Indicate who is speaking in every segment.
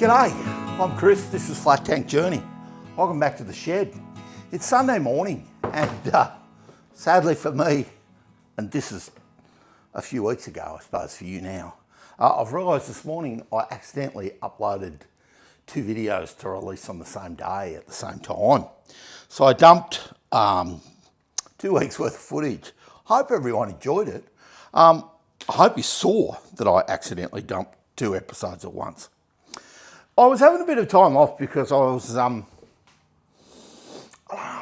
Speaker 1: G'day, I'm Chris, this is Flat Tank Journey. Welcome back to the shed. It's Sunday morning and sadly for me, and this is a few weeks ago I suppose for you now, I've realised this morning I accidentally uploaded 2 videos to release on the same day at the same time. So I dumped 2 weeks worth of footage. Hope everyone enjoyed it. I hope you saw that I accidentally dumped 2 episodes at once. I was having a bit of time off because I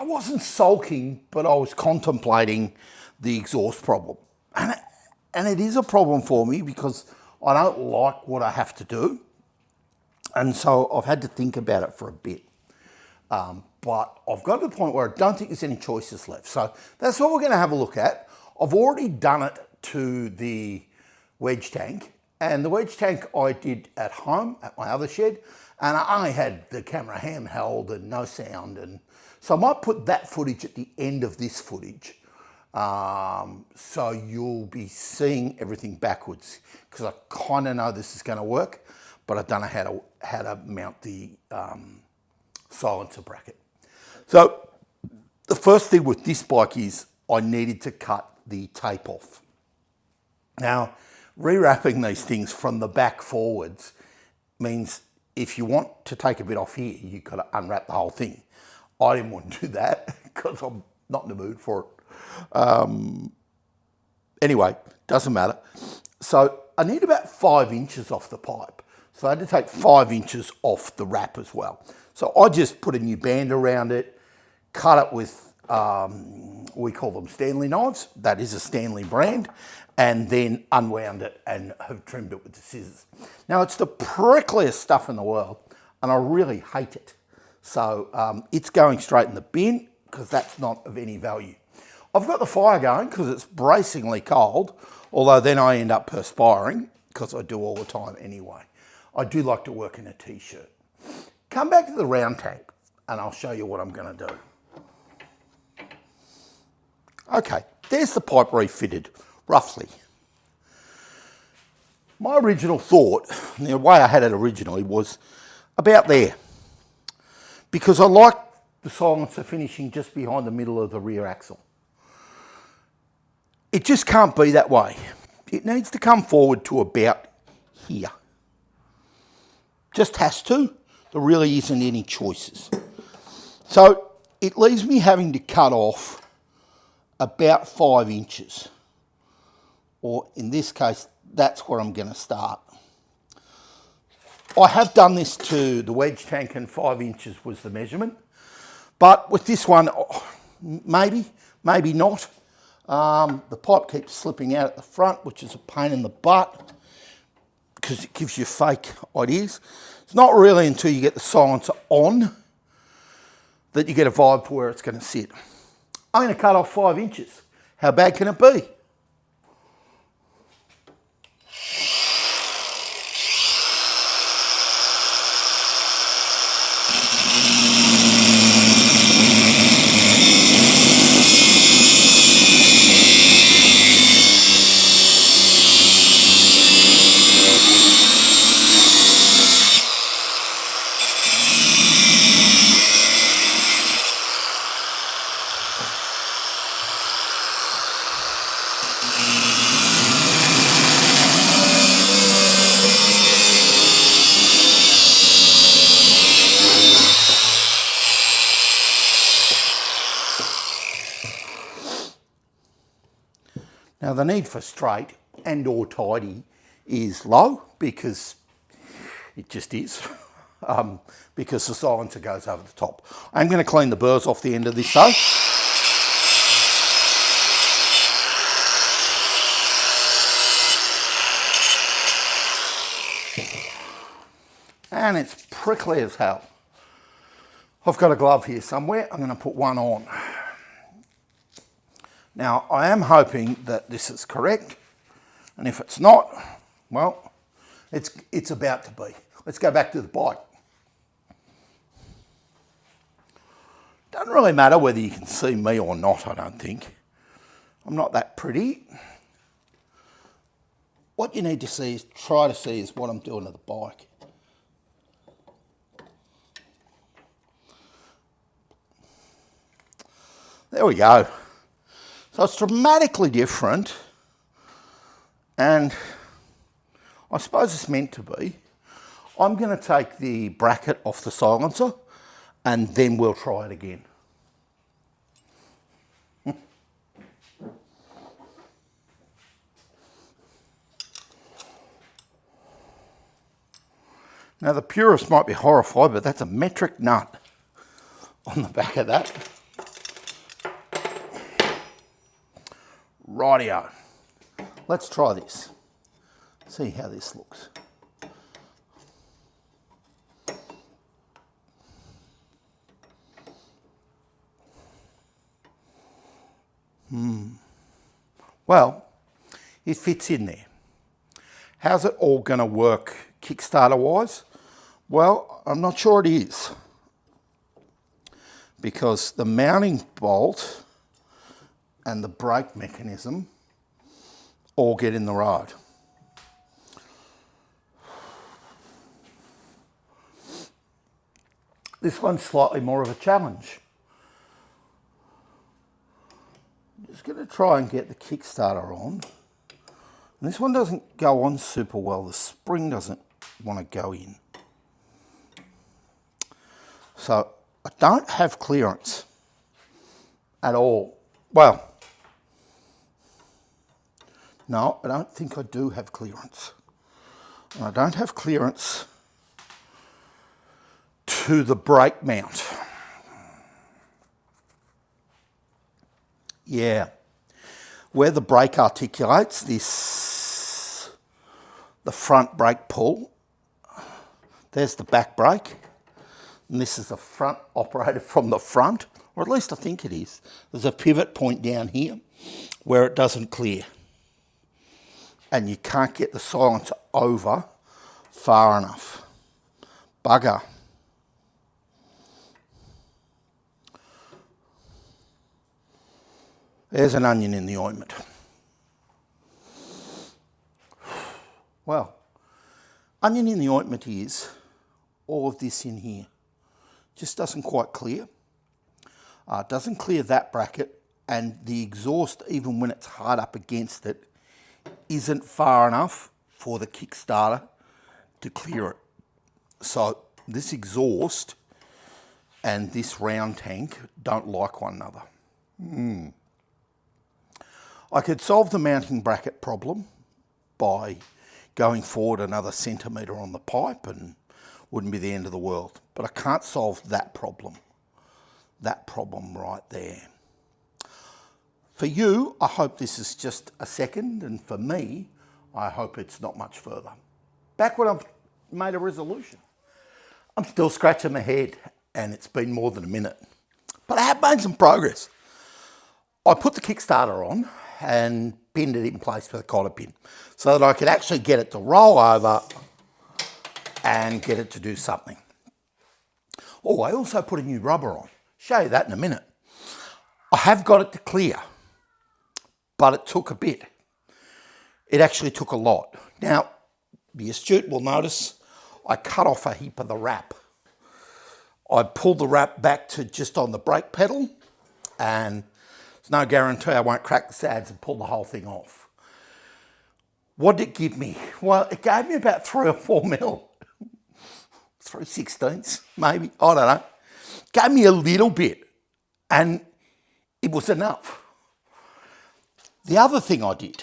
Speaker 1: wasn't sulking, but I was contemplating the exhaust problem. And it is a problem for me because I don't like what I have to do. And so I've had to think about it for a bit. But I've got to the point where I don't think there's any choices left. So that's what we're going to have a look at. I've already done it to the wedge tank. And the wedge tank I did at home at my other shed, and I only had the camera handheld and no sound, and so I might put that footage at the end of this footage, so you'll be seeing everything backwards because I kind of know this is going to work, but I don't know how to mount the silencer bracket. So the first thing with this bike is I needed to cut the tape off. Now, rewrapping these things from the back forwards means if you want to take a bit off here, you've got to unwrap the whole thing. I didn't want to do that because I'm not in the mood for it. Anyway, doesn't matter. So I need about 5 inches off the pipe. So I had to take 5 inches off the wrap as well. So I just put a new band around it, cut it with, we call them Stanley knives. That is a Stanley brand. And then unwound it and have trimmed it with the scissors. Now it's the prickliest stuff in the world and I really hate it. So it's going straight in the bin because that's not of any value. I've got the fire going because it's bracingly cold, although then I end up perspiring because I do all the time anyway. I do like to work in a t-shirt. Come back to the round tank and I'll show you what I'm going to do. Okay, there's the pipe refitted. Roughly. My original thought, the way I had it originally, was about there. Because I like the silencer finishing just behind the middle of the rear axle. It just can't be that way. It needs to come forward to about here. Just has to. There really isn't any choices. So it leaves me having to cut off about 5 inches. Or in this case, that's where I'm going to start. I have done this to the wedge tank and 5 inches was the measurement. But with this one, maybe not. The pipe keeps slipping out at the front, which is a pain in the butt because it gives you fake ideas. It's not really until you get the silencer on that you get a vibe for where it's going to sit. I'm going to cut off 5 inches. How bad can it be? Now the need for straight and or tidy is low because it just is, because the silencer goes over the top. I'm going to clean the burrs off the end of this though. And it's prickly as hell. I've got a glove here somewhere. I'm going to put one on. Now, I am hoping that this is correct, and if it's not, well, it's about to be. Let's go back to the bike. Doesn't really matter whether you can see me or not, I don't think. I'm not that pretty. What you need to see is, try to see is what I'm doing to the bike. There we go. So it's dramatically different, and I suppose it's meant to be. I'm going to take the bracket off the silencer and then we'll try it again. Now the purists might be horrified, but that's a metric nut on the back of that. Rightio. Let's try this. See how this looks. Well, it fits in there. How's it all going to work Kickstarter-wise? Well, I'm not sure it is, because the mounting bolt and the brake mechanism all get in the road. This one's slightly more of a challenge. I'm just going to try and get the Kickstarter on. And this one doesn't go on super well. The spring doesn't want to go in. So I don't have clearance at all. Well, no, I don't think I do have clearance. And I don't have clearance to the brake mount. Yeah, where the brake articulates, the front brake pull, there's the back brake, and this is the front operated from the front, or at least I think it is. There's a pivot point down here where it doesn't clear, and you can't get the silencer over far enough. Bugger. There's an onion in the ointment. Well, onion in the ointment is all of this in here. Just doesn't quite clear. Doesn't clear that bracket, and the exhaust, even when it's hard up against it, isn't far enough for the Kickstarter to clear it. So this exhaust and this round tank don't like one another. I could solve the mounting bracket problem by going forward another centimetre on the pipe and wouldn't be the end of the world. But I can't solve that problem right there. For you, I hope this is just a second, and for me, I hope it's not much further. Back when I've made a resolution, I'm still scratching my head, and it's been more than a minute. But I have made some progress. I put the Kickstarter on and pinned it in place with a cotter pin so that I could actually get it to roll over and get it to do something. Oh, I also put a new rubber on. Show you that in a minute. I have got it to clear, but it took a bit. It actually took a lot. Now, the astute will notice I cut off a heap of the wrap. I pulled the wrap back to just on the brake pedal, and there's no guarantee I won't crack the sads and pull the whole thing off. What did it give me? Well, it gave me about 3 or 4 mil. 3/16 maybe, I don't know. Gave me a little bit, and it was enough. The other thing I did,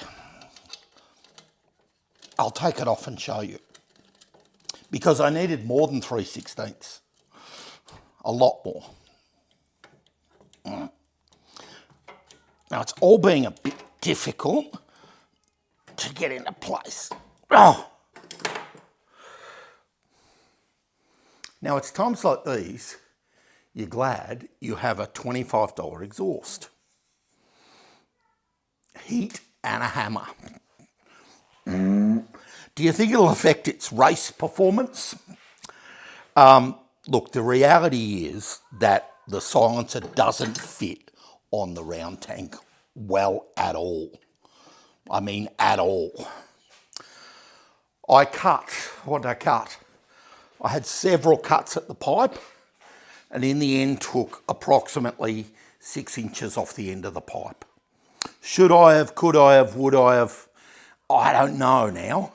Speaker 1: I'll take it off and show you, because I needed more than 3/16, a lot more. Now it's all being a bit difficult to get into place. Oh. Now it's times like these, you're glad you have a $25 exhaust. Heat and a hammer. Do you think it'll affect its race performance? Look, the reality is that the silencer doesn't fit on the round tank well at all. I mean, at all. What did I cut? I had several cuts at the pipe, and in the end took approximately 6 inches off the end of the pipe. Should I have, could I have, would I have? I don't know now.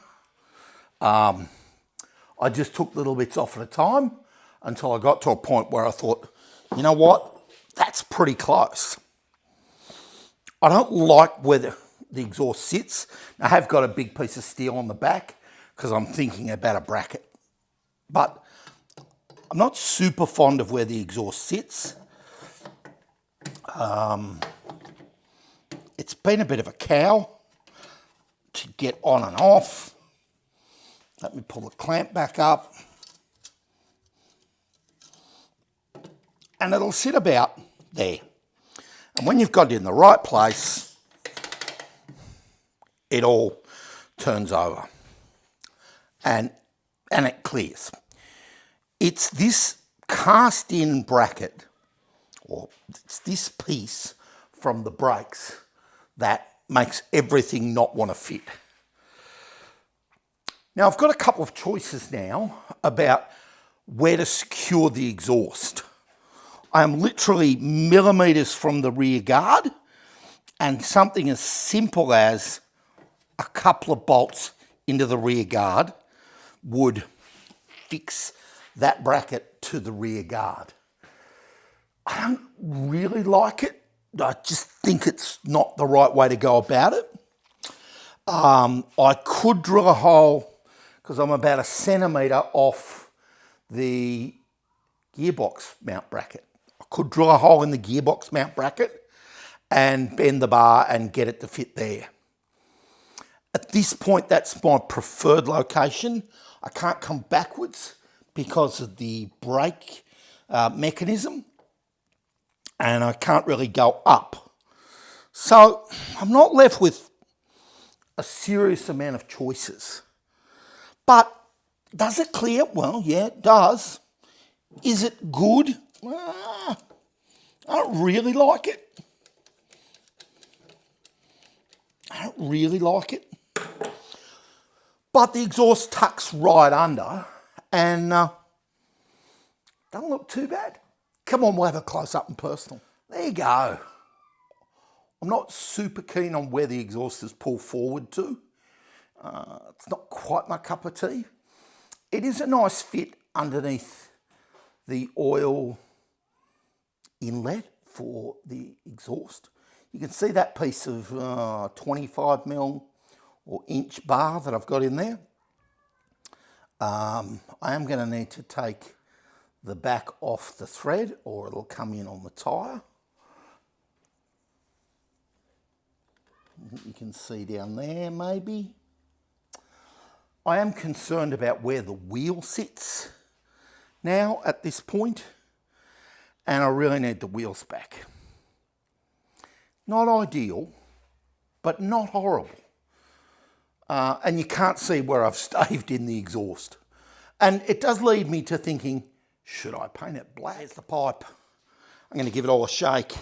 Speaker 1: I just took little bits off at a time until I got to a point where I thought, you know what, that's pretty close. I don't like where the exhaust sits. I have got a big piece of steel on the back because I'm thinking about a bracket. But I'm not super fond of where the exhaust sits. It's been a bit of a cow to get on and off. Let me pull the clamp back up. And it'll sit about there. And when you've got it in the right place, it all turns over and it clears. It's this cast-in bracket, or it's this piece from the brakes that makes everything not want to fit. Now, I've got a couple of choices now about where to secure the exhaust. I am literally millimetres from the rear guard, and something as simple as a couple of bolts into the rear guard would fix that bracket to the rear guard. I don't really like it. I just think it's not the right way to go about it. I could drill a hole because I'm about 1 centimetre off the gearbox mount bracket. I could drill a hole in the gearbox mount bracket and bend the bar and get it to fit there. At this point, that's my preferred location. I can't come backwards because of the brake mechanism, and I can't really go up. So I'm not left with a serious amount of choices. But does it clear? Well, yeah, it does. Is it good? I don't really like it. I don't really like it. But the exhaust tucks right under and doesn't look too bad. Come on, we'll have a close-up and personal. There you go. I'm not super keen on where the exhaust is pulled forward to. It's not quite my cup of tea. It is a nice fit underneath the oil inlet for the exhaust. You can see that piece of 25mm or inch bar that I've got in there. I am going to need to take the back off the thread or it'll come in on the tyre. You can see down there maybe. I am concerned about where the wheel sits now at this point, and I really need the wheels back. Not ideal, but not horrible. And you can't see where I've staved in the exhaust. And it does lead me to thinking, should I paint it black? There's the pipe. I'm going to give it all a shake.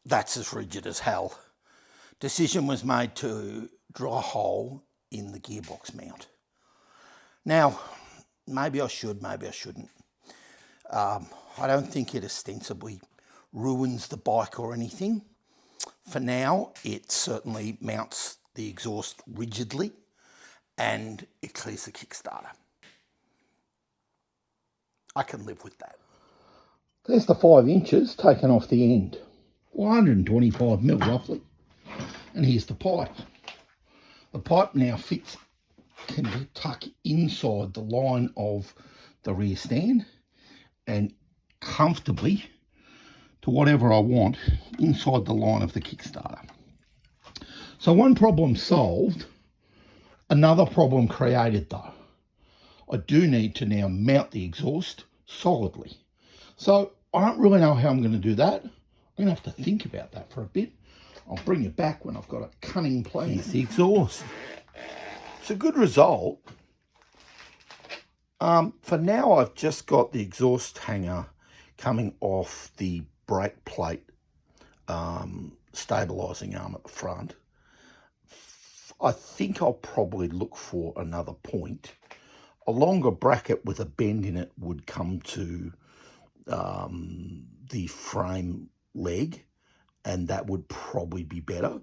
Speaker 1: That's as rigid as hell. Decision was made to drill a hole in the gearbox mount. Now, maybe I should, maybe I shouldn't. I don't think it ostensibly ruins the bike or anything. For now, it certainly mounts the exhaust rigidly and it clears the kickstarter. I can live with that. There's the 5 inches taken off the end. 125mm roughly. And here's the pipe. The pipe now fits, can tuck inside the line of the rear stand and comfortably to whatever I want inside the line of the kickstarter. So one problem solved, another problem created though. I do need to now mount the exhaust solidly. So I don't really know how I'm going to do that. I'm going to have to think about that for a bit. I'll bring you back when I've got a cunning plan. Here's the exhaust. It's a good result. For now, I've just got the exhaust hanger coming off the brake plate stabilising arm at the front. I think I'll probably look for another point. A longer bracket with a bend in it would come to the frame leg, and that would probably be better.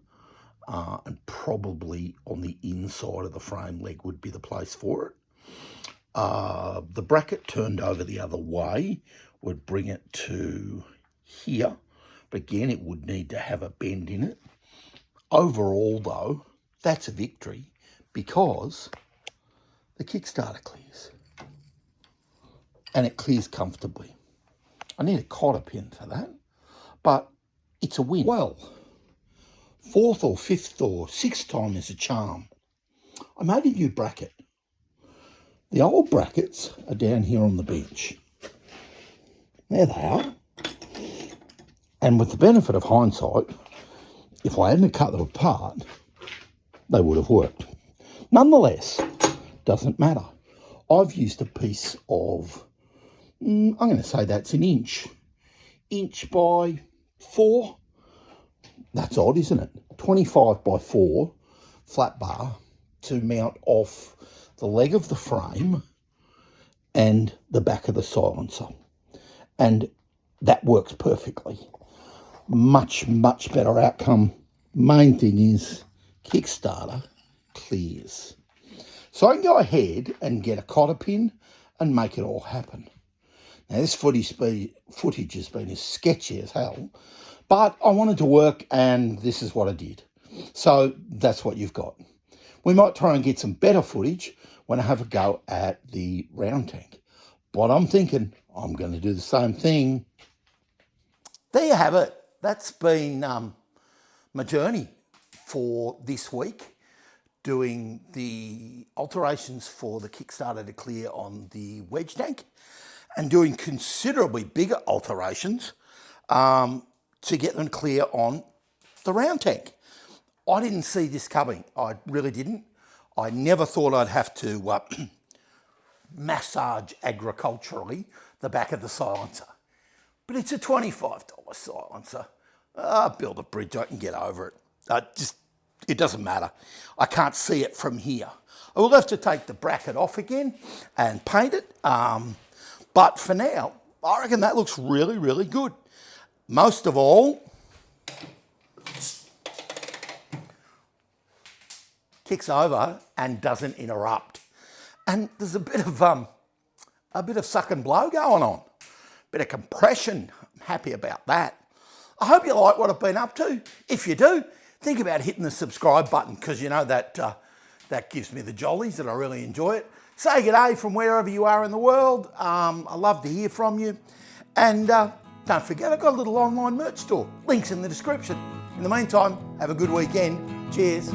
Speaker 1: And probably on the inside of the frame leg would be the place for it. The bracket turned over the other way would bring it to here, but again, it would need to have a bend in it. Overall, though, that's a victory because the Kickstarter clears, and it clears comfortably. I need a cotter pin for that, but it's a win. Well, fourth or fifth or sixth time is a charm. I made a new bracket. The old brackets are down here on the bench. There they are. And with the benefit of hindsight, if I hadn't cut them apart, they would have worked. Nonetheless, doesn't matter. I've used a piece of, I'm going to say that's an inch by 4. That's odd, isn't it? 25 by 4 flat bar to mount off the leg of the frame and the back of the silencer. And that works perfectly. Much, much better outcome. Main thing is Kickstarter clears. So I can go ahead and get a cotter pin and make it all happen. Now this footage has been as sketchy as hell, but I wanted to work and this is what I did. So that's what you've got. We might try and get some better footage when I have a go at the round tank. But I'm thinking I'm going to do the same thing. There you have it. That's been my journey for this week, doing the alterations for the Kickstarter to clear on the wedge tank and doing considerably bigger alterations to get them clear on the round tank. I didn't see this coming. I really didn't. I never thought I'd have to massage agriculturally the back of the silencer. But it's a $25 silencer. Build a bridge, I can get over it. It doesn't matter. I can't see it from here. I will have to take the bracket off again and paint it. But for now, I reckon that looks really, really good. Most of all, kicks over and doesn't interrupt. And there's a bit of suck and blow going on. Bit of compression. I'm happy about that. I hope you like what I've been up to. If you do, think about hitting the subscribe button because you know that gives me the jollies and I really enjoy it. Say good day from wherever you are in the world. I love to hear from you. And don't forget, I've got a little online merch store. Links in the description. In the meantime, have a good weekend. Cheers.